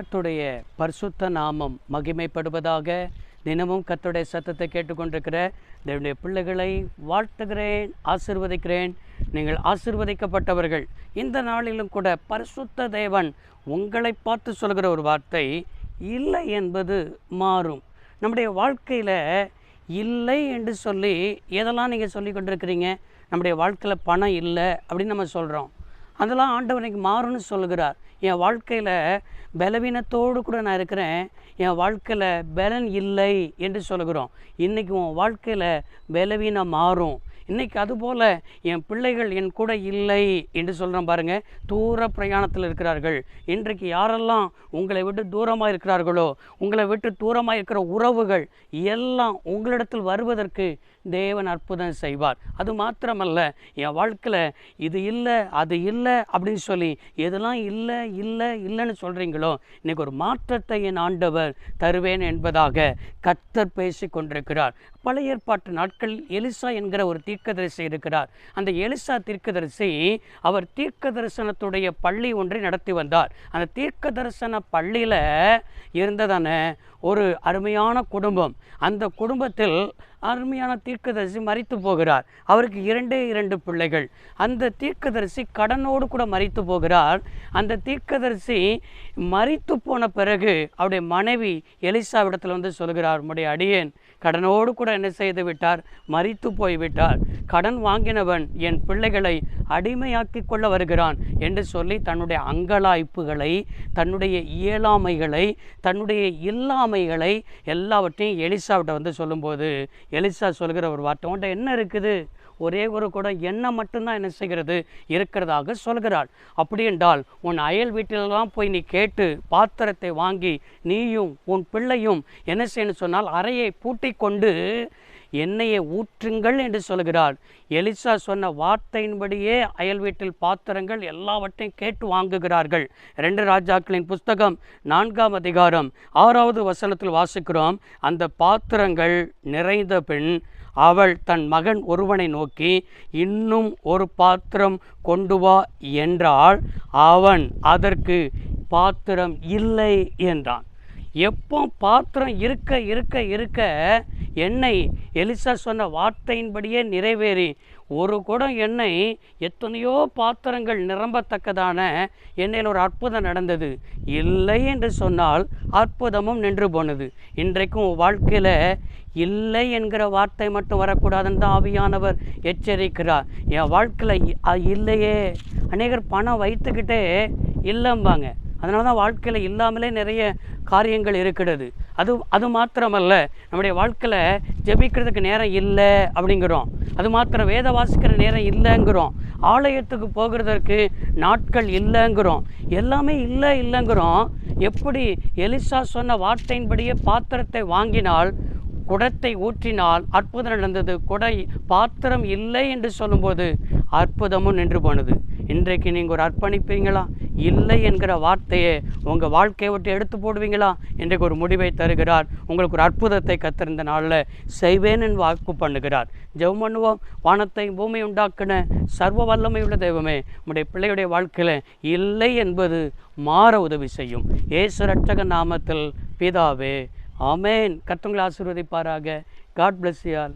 கர்த்தருடைய பரிசுத்த நாமம் மகிமைப்படுவதாக. தினமும் கர்த்தருடைய சத்தத்தை கேட்டுக்கொண்டிருக்கிற தேவனுடைய பிள்ளைகளை வாழ்த்துகிறேன், ஆசீர்வதிக்கிறேன். நீங்கள் ஆசீர்வதிக்கப்பட்டவர்கள். இந்த நாளிலும் கூட பரிசுத்த தேவன் உங்களை பார்த்து சொல்கிற ஒரு வார்த்தை, இல்லை என்பது மாறும். நம்முடைய வாழ்க்கையில் இல்லை என்று சொல்லி எதெல்லாம் நீங்கள் சொல்லி கொண்டிருக்கிறீங்க? நம்முடைய வாழ்க்கையில் பணம் இல்லை அப்படின்னு நம்ம சொல்கிறோம். அதெல்லாம் ஆண்டவர் இன்னைக்கு மாறும்னு சொல்லுகிறார். என் வாழ்க்கையில் பலவீனத்தோடு கூட நான் இருக்கிறேன், என் வாழ்க்கையில் பலன் இல்லை என்று சொல்லுகிறோம். இன்றைக்கி உன் வாழ்க்கையில் பலவீனம் மாறும். இன்றைக்கி அதுபோல் என் பிள்ளைகள் என் கூட இல்லை என்று சொல்கிறோம் பாருங்கள். தூர பிரயாணத்தில் இருக்கிறார்கள். இன்றைக்கு யாரெல்லாம் உங்களை விட்டு தூரமாக இருக்கிறார்களோ, உங்களை விட்டு தூரமாக இருக்கிற உறவுகள் எல்லாம் உங்களிடத்தில் வருவதற்கு தேவன் அற்புதம் செய்வார். அது மாத்திரமல்ல, என் வாழ்க்கையில் இது இல்லை அது இல்லை அப்படின்னு சொல்லி எதெல்லாம் இல்லை இல்லை இல்லைன்னு சொல்கிறீங்களோ, இன்றைக்கி ஒரு மாற்றத்தை என் ஆண்டவர் தருவேன் என்பதாக கர்த்தர் பேசி கொண்டிருக்கிறார். பழைய ஏற்பாட்டு நாட்களில் எலிசா என்கிற ஒரு தீர்க்கதரிசி இருக்கிறார். அந்த எலிசா தீர்க்கதரிசி அவர் தீர்க்க தரிசனத்துடைய பள்ளி ஒன்றை நடத்தி வந்தார். அந்த தீர்க்க தரிசன பள்ளியில் இருந்ததான ஒரு அருமையான குடும்பம். அந்த குடும்பத்தில் அருமையான தீர்க்கதரிசி மரித்து போகிறார். அவருக்கு 2 பிள்ளைகள். அந்த தீர்க்கதரிசி கடனோடு கூட மரித்து போகிறார். அந்த தீர்க்கதரிசி மரித்து போன பிறகு அவருடைய மனைவி எலிசாவிடத்தில் வந்து சொல்கிறார், உம்முடைய அடியேன் கடனோடு கூட என்ன செய்து விட்டார்? மரித்து போய்விட்டார். கடன் வாங்கினவன் என் பிள்ளைகளை அடிமையாக்கி கொள்ள வருகிறான் என்று சொல்லி தன்னுடைய அங்கலாய்ப்புகளை, தன்னுடைய இயலாமைகளை, தன்னுடைய இல்லாமைகளை எல்லாவற்றையும் எலிசாவிட்ட வந்து சொல்லும்போது எலிசா சொல்கிற ஒரு வார்த்தை, உன்ட்ட என்ன இருக்குது? ஒரே ஒரு குடம் எண்ணெய் மட்டும்தான் என்ன செய்கிறது இருக்கிறதாக சொல்கிறாள். அப்படி என்றால் உன் அயல் வீட்டிலெல்லாம் போய் நீ கேட்டு பாத்திரத்தை வாங்கி நீயும் உன் பிள்ளையும் என்ன செய்யணும் சொன்னால் அறையை பூட்டி கொண்டு எண்ணெயை ஊற்றுங்கள் என்று சொல்கிறார். எலிசா சொன்ன வார்த்தையின்படியே அயல் வீட்டில் பாத்திரங்கள் எல்லாவற்றையும் கேட்டு வாங்குகிறார்கள். 2 ராஜாக்களின் புஸ்தகம் 4ஆம் அதிகாரம் 6வது வசனத்தில் வாசிக்கிறோம், அந்த பாத்திரங்கள் நிறைந்த பின் அவள் தன் மகன் ஒருவனை நோக்கி, இன்னும் ஒரு பாத்திரம் கொண்டு வா என்றால் அவன் அதற்கு பாத்திரம் இல்லை என்றான். எப்போ பாத்திரம் இருக்க இருக்க இருக்க எண்ணெய் எலிசா சொன்ன வார்த்தையின்படியே நிறைவேறி ஒரு குடம் எண்ணெய் எத்தனையோ பாத்திரங்கள் நிரம்பத்தக்கதான எண்ணெயில் ஒரு அற்புதம் நடந்தது. இல்லை என்று சொன்னால் அற்புதமும் நின்று போனது. இன்றைக்கும் வாழ்க்கையில் இல்லை என்கிற வார்த்தை மட்டும் வரக்கூடாதுன்னு தான் ஆவியானவர் எச்சரிக்கிறார். என் வாழ்க்கையில் இல்லையே, அநேகர் பணம் வைத்துக்கிட்டே இல்லைம்பாங்க. அதனால தான் வாழ்க்கையில் இல்லாமலே நிறைய காரியங்கள் இருக்கிறது. அது மாத்திரமல்ல, நம்முடைய வாழ்க்கையில் ஜெபிக்கிறதுக்கு நேரம் இல்லை அப்படிங்கிறோம். அது மாத்திரம் வேத வாசிக்கிற நேரம் இல்லைங்கிறோம். ஆலயத்துக்கு போகிறதற்கு நாட்கள் இல்லைங்கிறோம். எல்லாமே இல்லைங்கிறோம். எப்படி எலிசா சொன்ன வார்த்தையின்படியே பாத்திரத்தை வாங்கினால், குடத்தை ஊற்றினால் அற்புதம் நடந்தது. பாத்திரம் இல்லை என்று சொல்லும்போது அற்புதமும் நின்று போனது. இன்றைக்கு நீங்கள் ஒரு அர்ப்பணிப்பீங்களா? இல்லை என்கிற வார்த்தையை உங்கள் வாழ்க்கையை விட்டு எடுத்து போடுவீங்களா? இன்றைக்கு ஒரு முடிவை தருகிறார். உங்களுக்கு ஒரு அற்புதத்தை கத்திருந்த நாளில் செய்வேன் என்று வாக்கு பண்ணுகிறார். ஜெபம் பண்ணுவோம். வானத்தை பூமி உண்டாக்கின சர்வ வல்லமை உள்ள தெய்வமே, உம்முடைய பிள்ளையுடைய வாழ்க்கையில் இல்லை என்பது மாற உதவி செய்யும். இயேசு ரட்சக நாமத்தில் பிதாவே, ஆமேன். கர்த்தர் உங்களை ஆசீர்வதிப்பாராக. God bless you all.